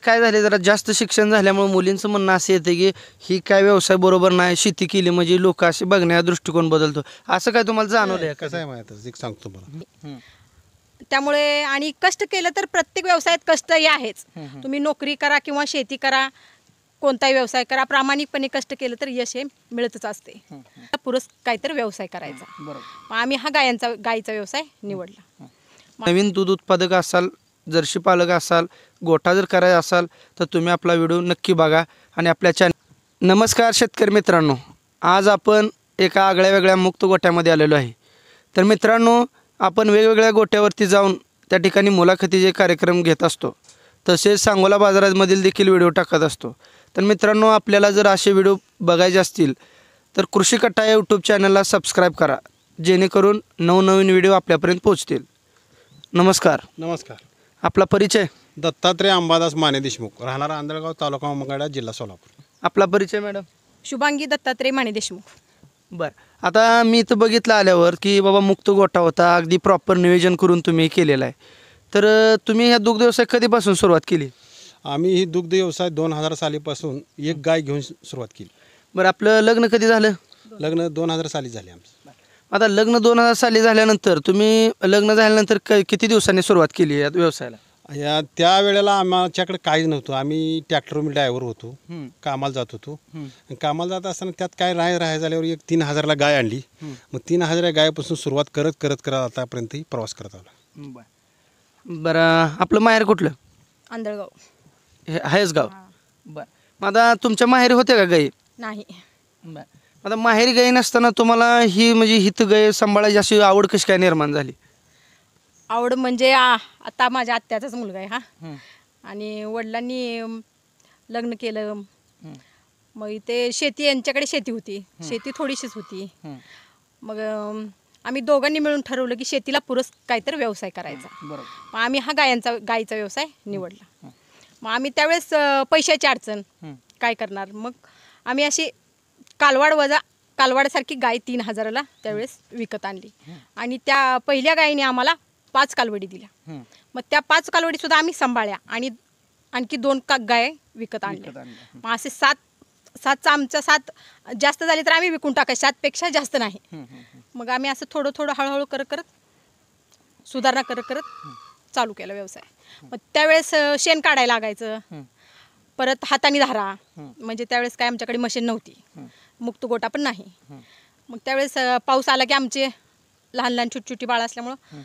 काय झाले जरा जास्त शिक्षण झाल्यामुळे मुलींचं म्हणणं असं येतं की ही काय व्यवसाय बरोबर नाही, शेती केली म्हणजे लोक असे बघण्याचा दृष्टिकोन बदलतो, असं काय तुम्हाला जाणवलंय? कसं आहे माहिती एक सांगतो मला. त्यामुळे आणि कष्ट केलं तर प्रत्येक व्यवसायात कष्टही आहेच. तुम्ही नोकरी करा किंवा शेती करा, कोणताही व्यवसाय करा, प्रामाणिकपणे कष्ट केलं तर यश हे मिळतच असते. पुरुष काहीतरी व्यवसाय करायचा. मग आम्ही हा गायीचा व्यवसाय निवडला. नवीन दूध उत्पादक असाल, जर्सी पालक असाल, गोठा जर करायचा असाल तर तुम्ही आपला व्हिडिओ नक्की बघा आणि आपल्या चॅनल. नमस्कार शेतकरी मित्रांनो, आज आपण एका आगळ्या वेगळ्या मुक्त गोठ्यामध्ये आलेलो आहे. तर मित्रांनो, आपण वेगवेगळ्या गोठ्यावरती जाऊन त्या ठिकाणी मुलाखतीचे कार्यक्रम घेत असतो, तसेच सांगोला बाजारामधील देखील व्हिडिओ टाकत असतो. तर मित्रांनो, आपल्याला जर असे व्हिडिओ बघायचे असतील तर कृषी कट्टा या यूट्यूब चॅनलला सबस्क्राईब करा, जेणेकरून नवनवीन व्हिडिओ आपल्यापर्यंत पोहोचतील. नमस्कार. नमस्कार. आपला परिचय? दत्तात्रय अंबादास माने देशमुख, राहणारा आंधळगाव, तालुका मंगळवेढा, जिल्हा सोलापूर. आपला परिचय मॅडम? शुभांगी दत्तात्रय माने देशमुख. बरं, आता मी इथं बघितलं आल्यावर की बाबा मुक्त गोठा होता, अगदी प्रॉपर नियोजन करून तुम्ही केलेलं आहे. तर तुम्ही ह्या दुग्ध व्यवसाय कधीपासून सुरुवात केली? आम्ही ही दुग्ध व्यवसाय 2000 सालीपासून एक गाय घेऊन सुरुवात केली. बरं, आपलं लग्न कधी झालं? लग्न 2000 साली झाले आमचं. आता लग्न 2000 साली झाल्यानंतर तुम्ही लग्न झाल्यानंतर किती दिवसांनी सुरुवात केली या व्यवसायाला? त्या वेळेला आमच्याकडे काहीच नव्हतं. आम्ही ट्रॅक्टर ड्रायव्हर होतो, कामाला जात होतो. कामाला जात असताना त्यात काय राहायचं झाल्यावर एक 3000ला गाय आणली. मग 3000 गायपासून सुरुवात करत करत करत आतापर्यंत प्रवास करत आला. बरं, आपलं माहेर कुठलं? आंधळगाव. हे आहेच गाव. बरं, मग आता तुमच्या माहेरी होते का गाई? नाही. बरं, आता माहेरी गाई नसताना तुम्हाला ही म्हणजे हित गाय सांभाळायची अशी आवड कशी काय निर्माण झाली? आवड म्हणजे आता माझ्या आत्याचाच मुलगा आहे हा, आणि वडिलांनी लग्न केलं. मग इथे शेती, यांच्याकडे शेती होती, शेती थोडीशीच होती. मग आम्ही दोघांनी मिळून ठरवलं की शेतीला पुरस काहीतरी व्यवसाय करायचा. मग आम्ही हा गायीचा व्यवसाय निवडला. मग आम्ही त्यावेळेस पैशाची अडचण, काय करणार, मग आम्ही अशी कालवाडसारखी गाय 3000ला त्यावेळेस विकत आणली. आणि त्या पहिल्या गायीने आम्हाला 5 कालवडी दिल्या. मग त्या 5 कालवडी सुद्धा आम्ही सांभाळल्या आणि आणखी 2 गाय विकत आणल्या. मग असे 7 आमच्या 7 जास्त झाले तर आम्ही विकून टाकायचे, 7पेक्षा जास्त नाही. मग आम्ही असं थोडं थोडं हळूहळू करत सुधारणा करत चालू केला व्यवसाय. मग त्यावेळेस शेण काढायला लागायचं, परत हाताने धारा, म्हणजे त्यावेळेस काय आमच्याकडे मशीन नव्हती, मुक्त गोटा पण नाही. मग त्यावेळेस पाऊस आला की आमचे लहान छोटी बाळं असल्यामुळं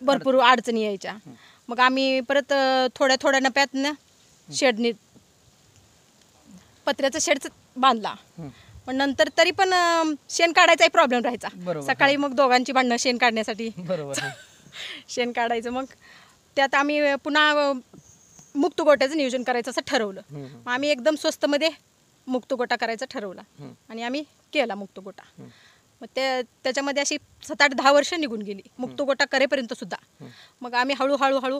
भरपूर अडचणी यायच्या. मग आम्ही परत थोड्या नप्यातनं पत्र्याचं शेड बांधला. पण नंतर तरी पण शेण काढायचाही प्रॉब्लेम राहायचा. सकाळी मग दोघांची भांडणं शेण काढण्यासाठी. शेण काढायचं. मग त्यात आम्ही पुन्हा मुक्त गोट्याचं नियोजन करायचं असं ठरवलं. मग आम्ही एकदम स्वस्तमध्ये मुक्त गोटा करायचा ठरवला आणि आम्ही केला मुक्त गोटा. मग त्याच्यामध्ये अशी 7-8-10 वर्ष निघून गेली मुक्त गोटा करेपर्यंत सुद्धा. मग आम्ही हळूहळू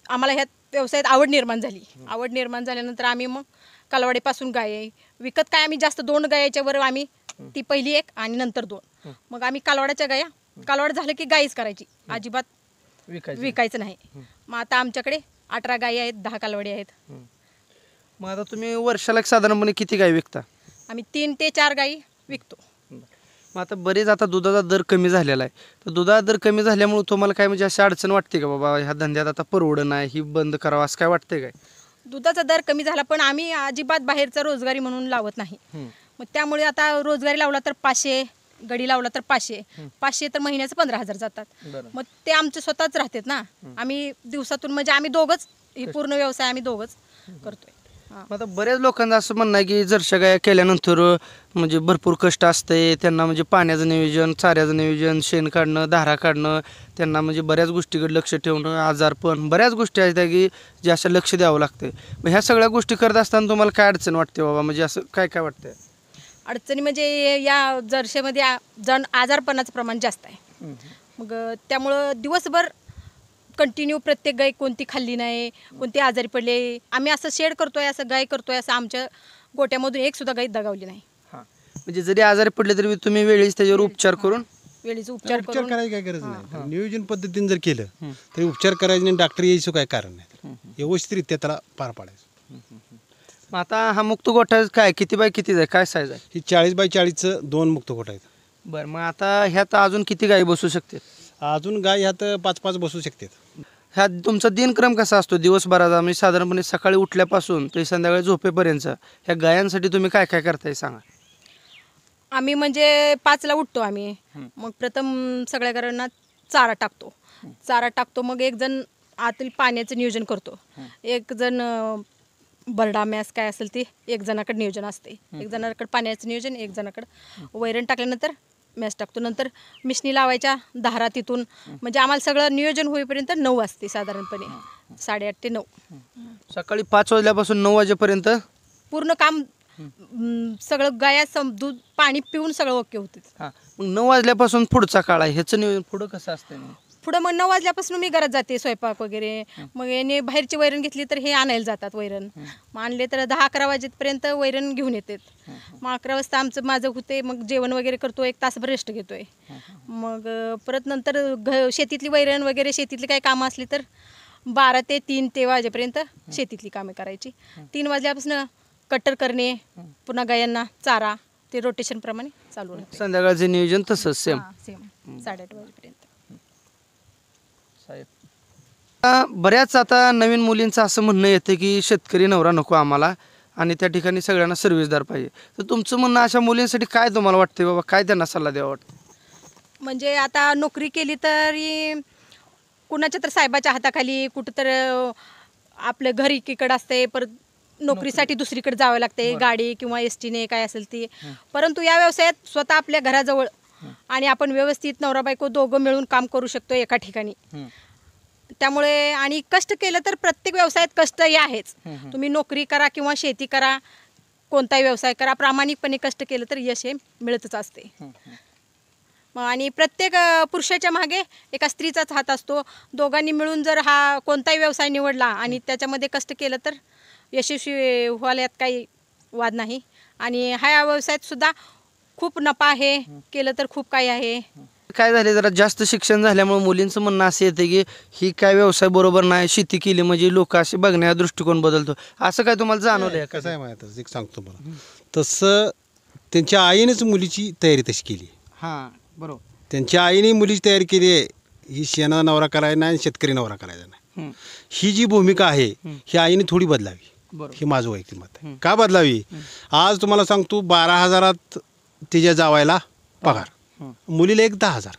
आम्हाला ह्या व्यवसायात आवड निर्माण झाली. आवड निर्माण झाल्यानंतर आम्ही मग कालवाडीपासून गाय विकत, काय आम्ही जास्त 2 गायीच्या वर, आम्ही ती पहिली 1 आणि नंतर 2. मग आम्ही कालवाडाच्या गाया, कालवाड झालं की गायीच करायची, अजिबात विकायचं नाही. मग आता आमच्याकडे 18 गायी आहेत, 10 कालवडी आहेत. मग आता तुम्ही वर्षाला साधारणपणे किती गाय विकता? आम्ही 3 ते 4 गायी विकतो. मग आता बरेच आता दुधाचा दर कमी झालेला आहे, तर दुधाचा दर कमी झाल्यामुळे तुम्हाला काय म्हणजे अशी अडचण वाटते का बाबा ह्या धंद्यात आता परवडणं नाही, ही बंद करावं असं काय वाटतंय काय? दुधाचा दर कमी झाला पण आम्ही अजिबात बाहेरचा रोजगारी म्हणून लावत नाही. मग त्यामुळे आता रोजगारी लावला तर 500, गडी लावला तर 500 तर महिन्याचं 15,000 जातात. मग ते आमचे स्वतःच राहतात ना. आम्ही दिवसातून म्हणजे आम्ही दोघंच, ही पूर्ण व्यवसाय आम्ही दोघंच करतोय. आता बऱ्याच लोकांचं असं म्हणणं आहे की जर्सी गाय केल्यानंतर म्हणजे भरपूर कष्ट असते त्यांना, म्हणजे पाण्याचं नियोजन, चाऱ्याचं नियोजन, शेण काढणं, धारा काढणं, त्यांना म्हणजे बऱ्याच गोष्टीकडे लक्ष ठेवणं, आजारपण, बऱ्याच गोष्टी आहेत की जे असं लक्ष द्यावं लागतं. मग ह्या सगळ्या गोष्टी करत असताना तुम्हाला काय अडचण वाटते बाबा, म्हणजे असं काय वाटतंय? अडचणी म्हणजे या जर्सीमध्ये आजारपणाचं प्रमाण जास्त आहे. मग त्यामुळं दिवसभर कंटिन्यू प्रत्येक गाय कोणती खाल्ली नाही, कोणती आजारी पडले, आम्ही असं शेड करतोय, असं गाय करतोय, असं आमच्या गोट्यामधून एक सुद्धा गाय दगावली नाही. म्हणजे जरी आजारी पडले तरी तुम्ही वेळीच त्याच्यावर उपचार करून वेळीच उपचार उपचार करून करायची काय गरज नाही. नियोजन पद्धतीने जर केलं तरी उपचार करायचे नाही, डॉक्टर यायचं काय कारण नाही. व्यवस्थितरित्या त्याला पार पाडायचं. मग आता हा मुक्त गोठा काय किती बाय किती आहे, काय साईज आहे? ही 40 बाय 40चं 2 मुक्त गोठा आहेत. बरं, मग आता ह्यात अजून किती गायी बसू शकते? अजून गाय ह्यात 5-5 बसू शकतात. ह्यात तुमचा दिनक्रम कसा असतो दिवसभराचा? म्हणजे साधारणपणे सकाळी उठल्यापासून ते संध्याकाळी झोपेपर्यंत ह्या गायांसाठी तुम्ही काय काय करताय सांगा. आम्ही म्हणजे 5ला उठतो आम्ही. मग प्रथम सगळ्या घरांना चारा टाकतो. मग एक जण आतील पाण्याचं नियोजन करतो. एक जण बरडा मॅस काय असेल ते एक जणाकडे नियोजन असते. एक जणाकडे पाण्याचं नियोजन, एक जणाकडे वैरण टाकल्यानंतर मॅस टाकतो. नंतर मिशनी लावायच्या धारा तिथून. म्हणजे आम्हाला सगळं नियोजन होईपर्यंत 9 वाजते साधारणपणे. 8:30 ते 9 सकाळी 5 वाजल्यापासून 9 वाजेपर्यंत पूर्ण काम. सगळं गाया दूध पाणी पिऊन सगळं ओके होते. हां, मग 9 वाजल्यापासून पुढचा काळ आहे, ह्याचं नियोजन पुढं कसं असतं? पुढं मग 9 वाजल्यापासून मी घरात जाते स्वयंपाक वगैरे. मग याने बाहेरची वैरण घेतली तर हे आणायला जातात वैरण. मग आणले तर 10-11 वाजेपर्यंत वैरण घेऊन येतात. मग 11 वाजता माझं होते. मग जेवण वगैरे करतो, 1 तासभर रेस्ट घेतोय. मग परत नंतर शेतीतली वैरण वगैरे शेतीतली काही कामं असली तर 12 ते 3 ते वाजेपर्यंत शेतीतली कामे करायची. 3 वाजल्यापासून कटर करणे, पुन्हा गायांना चारा, ते रोटेशन प्रमाणे चालू राहते. संध्याकाळचे नियोजन तसंच सेम. 8:30 वाजेपर्यंत. बऱ्याच आता नवीन मुलींचं असं म्हणणं येतं की शेतकरी नवरा नको आम्हाला आणि त्या ठिकाणी सगळ्यांना सर्व्हिसदार पाहिजे. तर तुमचं म्हणणं अशा मुलींसाठी काय तुम्हाला वाटतं बाबा, काय त्यांना सल्ला द्यावा वाटतं? म्हणजे आता नोकरी केली तरी कुणाच्या तर साहेबाच्या हाताखाली कुठं तर आपलं घर एकीकडं असते, परत नोकरीसाठी दुसरीकडे जावं लागते, गाडी किंवा एसटीने काय असेल ती. परंतु या व्यवसायात स्वतः आपल्या घराजवळ आणि आपण व्यवस्थित नवरा बायको दोघं मिळून काम करू शकतो एका ठिकाणी. त्यामुळे आणि कष्ट केलं तर प्रत्येक व्यवसायात कष्ट हे आहेच. तुम्ही नोकरी करा किंवा शेती करा, कोणताही व्यवसाय करा, प्रामाणिकपणे कष्ट केलं तर यश हे मिळतच असते. आणि प्रत्येक पुरुषाच्या मागे एका स्त्रीचाच हात असतो. दोघांनी मिळून जर हा कोणताही व्यवसाय निवडला आणि त्याच्यामध्ये कष्ट केलं तर यशस्वी व्हायला यात काही वाद नाही. आणि ह्या व्यवसायात सुद्धा खूप नफा आहे, केलं तर खूप काही आहे. काय झाले, जरा जास्त शिक्षण झाल्यामुळे मुलींचं म्हणणं असं येतं की ही काय व्यवसाय बरोबर नाही, शेती केली म्हणजे लोक असे बघण्याचा दृष्टिकोन बदलतो. असं काय तुम्हाला जाणवलंय? कसं आहे माहिती, एक सांगतो मला. तसं त्यांच्या आईनेच मुलीची तयारी तशी केली. हां, बरोबर. त्यांच्या आईने मुलीची तयारी केली आहे. ही शेणा नवरा करायचा नाही, शेतकरी नवरा करायचा नाही. ही जी भूमिका आहे ही आईने थोडी बदलावी. हे माझं वैयक्तिक मत आहे. का बदलावी? आज तुम्हाला सांगतो 12,000 तिच्या जावायला पगार, मुलीला एक 10,000,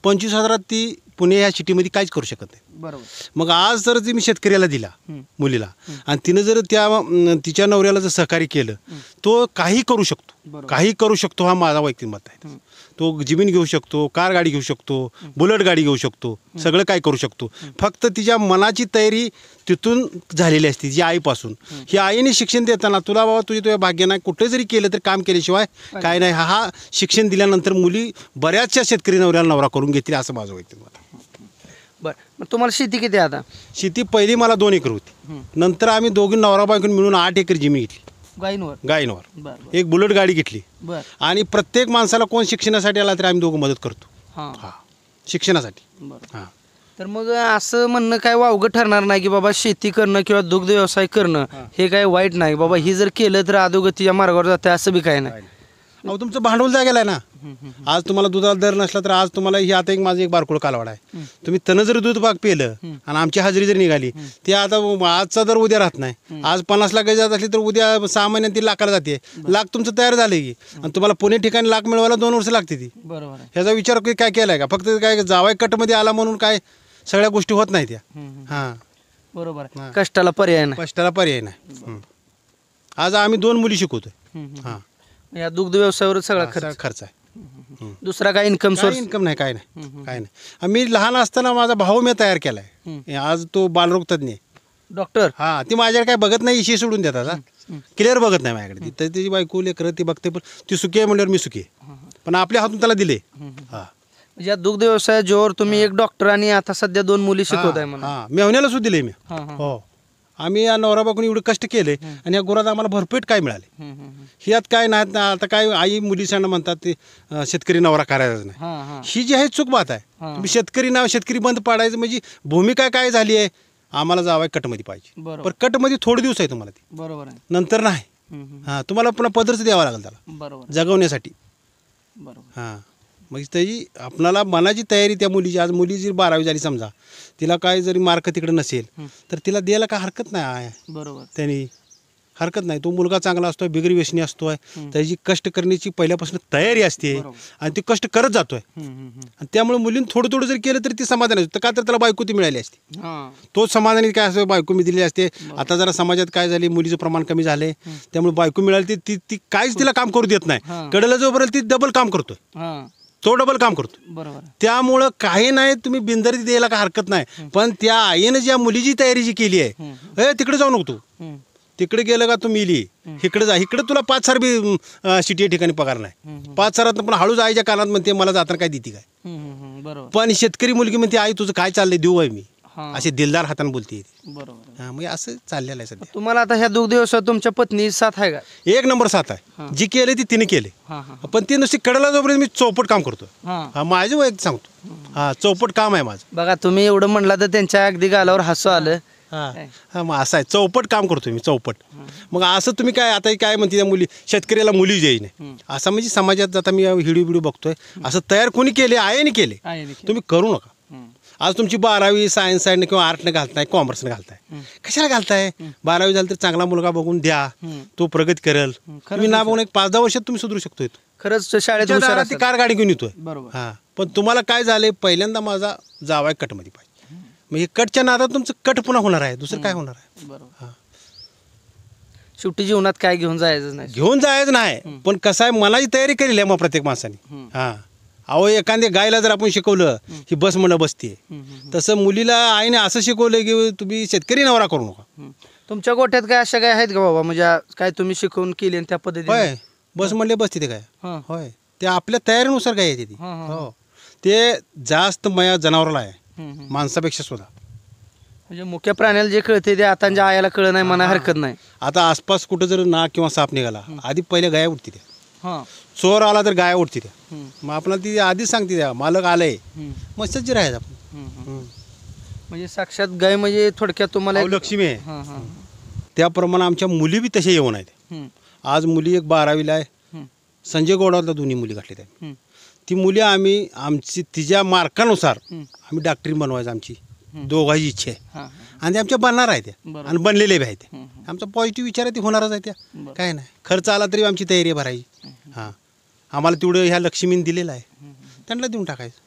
25,000 ती पुणे या सिटीमध्ये काहीच करू शकत नाही. बरोबर. मग आज जर ती मी शेतकऱ्याला दिला मुलीला आणि तिनं जर तिच्या नवऱ्याला जर सहकार्य केलं, तो काही करू शकतो, काही करू शकतो. हा माझा वैयक्तिक मत आहे. तो जमीन घेऊ शकतो, कार गाडी घेऊ शकतो, बुलेट गाडी घेऊ शकतो, सगळं काय करू शकतो. फक्त तिच्या मनाची तयारी तिथून झालेली असते, तिच्या आईपासून. ही आईने शिक्षण देताना तुला बाबा तुझ्या भाग्य नाही, कुठे जरी केलं तर काम केल्याशिवाय काय नाही. हा शिक्षण दिल्यानंतर मुली बऱ्याचशा शेतकरी नवऱ्याला नवरा करून घेतील, असं माझं वैयक्तिक मत आहे. बरं, मग तुम्हाला शेती किती आहे आता? शेती पहिली मला 2 एकर होती. नंतर आम्ही दोघी नवरा बायकोन मिळून 8 एकर जमीन घेतली गायींवर. एक बुलेट गाडी घेतली. आणि प्रत्येक माणसाला कोण शिक्षणासाठी आला तरी आम्ही दोघं मदत करतो. हां, शिक्षणासाठी. हां. तर मग असं म्हणणं काय वावगं ठरणार नाही की बाबा शेती करणं किंवा दुग्ध व्यवसाय करणं हे काय वाईट नाही बाबा, ही जर केलं तर अधोगतीच्या मार्गावर जाते, असं बी काय नाही. अहो, तुमचं भांडवल जागेला आहे ना. आज तुम्हाला दुधाला दर नसला तर आज तुम्हाला ही आता माझं एक बारकुळ कालवाड आहे. तुम्ही तनं जर दूध पाक पिलं आणि आमची हजेरी जर निघाली, ते आता आजचा दर उद्या राहत नाही. आज 50 लाख जात असली तर उद्या 6 महिन्यात 3 लाखाला जाते. लाख तुमचं तयार झाले की, आणि तुम्हाला पुणे ठिकाणी लाख मिळवायला 2 वर्ष लागते ती. बरोबर. ह्याचा विचार काय केलाय का? फक्त काय जावाय कटमध्ये आला म्हणून काय सगळ्या गोष्टी होत नाही त्या. हां, बरोबर. कष्टाला पर्याय नाही, कष्टाला पर्याय नाही. आज आम्ही 2 मुली शिकवतोय. हां, या दुग्ध व्यवसायावर सगळा खर्च आहे. दुसरा काय इन्कम सोर्स? इन्कम नाही, काय नाही. मी लहान असताना माझा भाऊ मी तयार केलाय. आज तो बालरोग तज्ञ डॉक्टर. हा, ती माझ्याकडे काय बघत नाही, इशी सोडून देतात. क्लिअर बघत नाही माझ्याकडे. तर त्याची बायको लेकरं ती बघते, पण ती सुखी आहे म्हणल्यावर मी सुखी आहे. पण आपल्या हातून त्याला दिले. हा, या दुग्ध व्यवसायात जोर तुम्ही एक डॉक्टर आणि आता सध्या 2 मुली शिकवताय म्हणा. हा, मेहण्याला सुद्धा दिले मी. हो, आम्ही या नवराबाकडून एवढे कष्ट केले आणि या गुरात आम्हाला भरपेट काय मिळाले. ह्यात काय नाही आता काय आई मुलीसांना म्हणतात ते शेतकरी नवरा करायचा नाही. ही जी आहे चूक बात आहे. तुम्ही शेतकरी नाव शेतकरी बंद पाडायचं म्हणजे भूमिका काय झाली आहे, आम्हाला जावाय कटमध्ये पाहिजे. पण कटमध्ये थोडे दिवस आहे तुम्हाला ती, बरोबर आहे. नंतर नाही. हां, तुम्हाला पुन्हा पदरच द्यावा लागेल त्याला बरोबर जगवण्यासाठी. बरोबर. हां, मग त्याची आपल्याला मनाची तयारी त्या मुलीची. आज मुली जरी 12वी झाली समजा, तिला काय जरी मार्क तिकडे नसेल तर तिला द्यायला काय हरकत नाही. बरोबर. त्यांनी हरकत नाही. तो मुलगा चांगला असतोय, बिगरी व्यसनी असतोय, त्याची कष्ट करण्याची पहिल्यापासून तयारी असते आणि ती कष्ट करत जातोय. आणि त्यामुळे मुलींनी थोडं थोडं जरी केलं तरी ती समाधान असतं. का तर त्याला बायको ती मिळाली असते. तोच समाधानी काय असतं, बायको मी दिलेली असते. आता जरा समाजात काय झाले, मुलीचं प्रमाण कमी झाले, त्यामुळे बायको मिळाली ती ती काहीच तिला काम करू देत नाही. कडेला जोपर्यंत ती डबल काम करतोय, तो डबल काम करतो. बरोबर. त्यामुळं काही नाही, तुम्ही बिंदरी द्यायला काय हरकत नाही. पण त्या आईनं ज्या मुलीची तयारी जी केली आहे, हे तिकडे जाऊ नको तू, तिकडे गेलं का तू मिली, इकडे जा. इकडे तुला 5 सार बी सिटी या ठिकाणी पगार नाही. 5 सारात पण हळूच आईच्या कानात म्हणते मला जाताना काय देते काय. बरोबर. पण शेतकरी मुलगी म्हणते आई तुझं काय चाललंय, देऊ आहे मी, असे दिलदार हाताने बोलते. बरोबर. हां, मग असं चाललेलं आहे सध्या. तुम्हाला आता ह्या दुग्ध व्यवसायात तुमच्या पत्नी साथ आहे का? 1 नंबर 7 आहे. जी केले ती तिने केले. पण ती नुसती कडेला जोपर्यंत मी चौपट काम करतो. हा, माझं वैयक्तिक सांगतो. हा, चौपट काम आहे माझं. बघा, तुम्ही एवढं म्हणला तर त्यांच्या अगदी गालावर हसू आलं. हां, मग असं आहे, चौपट काम करतो मी, चौपट. मग असं तुम्ही काय आता काय म्हणते त्या मुली, शेतकऱ्याला मुली जाई नाही असं म्हणजे समाजात आता मी व्हिडिओ बघतोय, असं तयार कोणी केले, आईने केले. तुम्ही करू नका. आज तुमची 12वी सायन्स साईडने किंवा आर्टने घालताय, कॉमर्सने घालताय, कशाला घालताय? 12वी झाली तर चांगला मुलगा बघून द्या, तो प्रगती करेल. तुम्ही ना बघून 5-10 वर्षात तुम्ही सुधरू शकतोय. खरंच शाळेत हुशार ती असेल. कार गाडी घेऊन येतोय. बरोबर. हां, पण तुम्हाला काय झालंय, पहिल्यांदा माझा जावाय कटमध्ये पाहिजे. मग हे कटच्या नादात तुमचं कट पुन्हा होणार आहे, दुसरं काय होणार आहे. बरोबर. शेवटी जीवनात काय घेऊन जायचं नाही. घेऊन जायचं नाही, पण कसं आहे, मनाची तयारी केलेली आहे मग प्रत्येक माणसाने. हां, अहो एखाद्या गायला जर आपण शिकवलं ही बस म्हणणं बसते, तसं मुलीला आईने असं शिकवलं की तुम्ही शेतकरी नवरा करू नका. तुमच्या गोठ्यात काय अशा काय आहेत का बाबा, म्हणजे काय तुम्ही शिकवून केली आणि त्या पद्धतीने? होय, बस म्हणले बसते ते काय. होय, ते आपल्या तयारीनुसार गाय येते ती. हो, ते जास्त मया जनावराला आहे माणसापेक्षा सुद्धा. म्हणजे मुख्य प्राण्याला जे कळते ते आता ज्या आयाला कळ नाही, म्हणा हरकत नाही. आता आसपास कुठं जर नाग किंवा साप निघाला, आधी पहिले गाया उठते त्या. चोर आला तर गाया उठते त्या. मग आपल्याला ती आधीच सांगते त्या मालक आलंय, मग सज्ज राहायचं आपण. म्हणजे साक्षात गाय म्हणजे थोडक्यात तुम्हाला लक्ष्मी आहे. त्याप्रमाणे आमच्या मुली बी तशा येऊन आहेत. आज मुली एक 12वीला आहे, संजय गोडावतला 2 मुली घातल्या त्या. ती मुली आम्ही आमची तिच्या मार्कानुसार आम्ही डॉक्टरी बनवायचं, आमची दोघांची इच्छा आहे. आणि ते आमच्या बनणार आहे त्या, आणि बनलेले बी आहेत त्या. आमचा पॉझिटिव्ह विचार आहे, ती होणारच आहे त्या. काय नाही, खर्च आला तरी आमची तयारी आहे भरायची. हां, आम्हाला तेवढं ह्या लक्ष्मीने दिलेलं आहे, त्यांना देऊन टाकायचं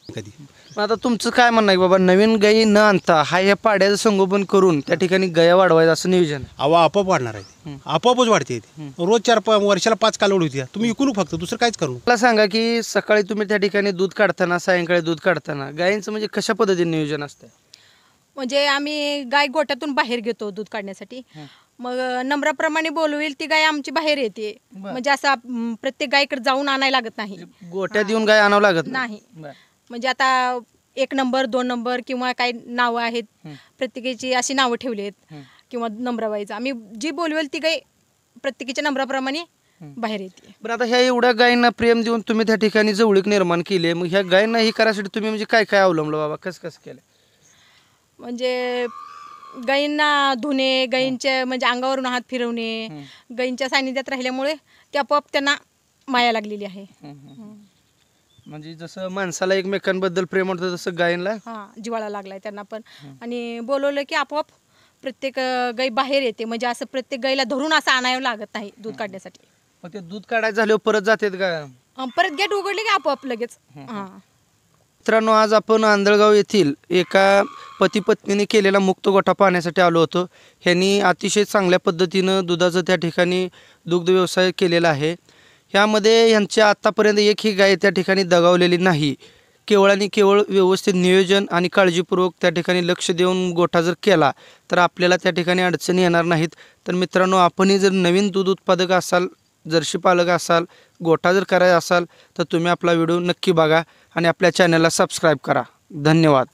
कधी. आता तुमचं काय म्हणणं आहे बाबा, नवीन गायी न आणता हा ह्या पाड्याचं संगोपन करून त्या ठिकाणी गया वाढवायचं असं नियोजन? अहो, आपोआप वाढणार आहे, आपोआपच वाढते. रोज 4 वर्षाला 5 कालवड होती. तुम्ही विकून फक्त, दुसरं काहीच करू. मला सांगा की सकाळी तुम्ही त्या ठिकाणी दूध काढताना, सायंकाळी दूध काढताना गायींचं म्हणजे कशा पद्धतीने नियोजन असतं? म्हणजे आम्ही गाय गोट्यातून बाहेर घेतो दूध काढण्यासाठी. मग नंबराप्रमाणे बोलवेल ती गाय आमची बाहेर येते. म्हणजे असं प्रत्येक गायकडे जाऊन आणायला लागत नाही. गोट्यात येऊन गाय आणावं लागत नाही. म्हणजे आता 1 नंबर 2 नंबर किंवा काही नावं आहेत, प्रत्येकाची अशी नावं ठेवली आहेत किंवा नंबरावाईज आम्ही जी बोलवेल ती गाय प्रत्येकाच्या नंबराप्रमाणे बाहेर येते. बरं, आता ह्या एवढ्या गायींना प्रेम देऊन तुम्ही त्या ठिकाणी जवळीक निर्माण केली आहे, मग ह्या गायींना ही करायसाठी तुम्ही म्हणजे काय काय अवलंबलं बाबा, कसं केलं? म्हणजे गायींना धुणे, गायींच्या म्हणजे अंगावरून हात फिरवणे, गायींच्या सानिध्यात राहिल्यामुळे ते आपोआप त्यांना माया लागलेली आहे. म्हणजे जसं माणसाला एकमेकांबद्दल प्रेम वाटतं तसं गायींना जिव्हाळा लागलाय त्यांना पण. आणि बोलवलं की आपोआप प्रत्येक गाय बाहेर येते. म्हणजे असं प्रत्येक गायीला धरून असं आणावं लागत नाही दूध काढण्यासाठी. मग ते दूध काढायचं झाल्यावर परत जातात का? परत गेट उघडले की आपोआप लगेच. मित्रांनो, आज आपण आंधळगाव येथील एका पती पत्नीने केलेला मुक्त गोठा पाहण्यासाठी आलो होतो. ह्यांनी अतिशय चांगल्या पद्धतीनं दुधाचं त्या ठिकाणी दुग्ध व्यवसाय केलेला आहे. ह्यामध्ये यांच्या आत्तापर्यंत एकही गाय त्या ठिकाणी दगावलेली नाही. केवळ आणि केवळ व्यवस्थित नियोजन आणि काळजीपूर्वक त्या ठिकाणी लक्ष देऊन गोठा जर केला तर आपल्याला त्या ठिकाणी अडचणी येणार नाहीत. तर मित्रांनो, आपणही जर नवीन दूध उत्पादक असाल, जर्सी पालक असाल, गोठा जर करायचा असाल तर तुम्ही आपला व्हिडिओ नक्की बघा आणि आपल्या चॅनलला सबस्क्राईब करा. धन्यवाद.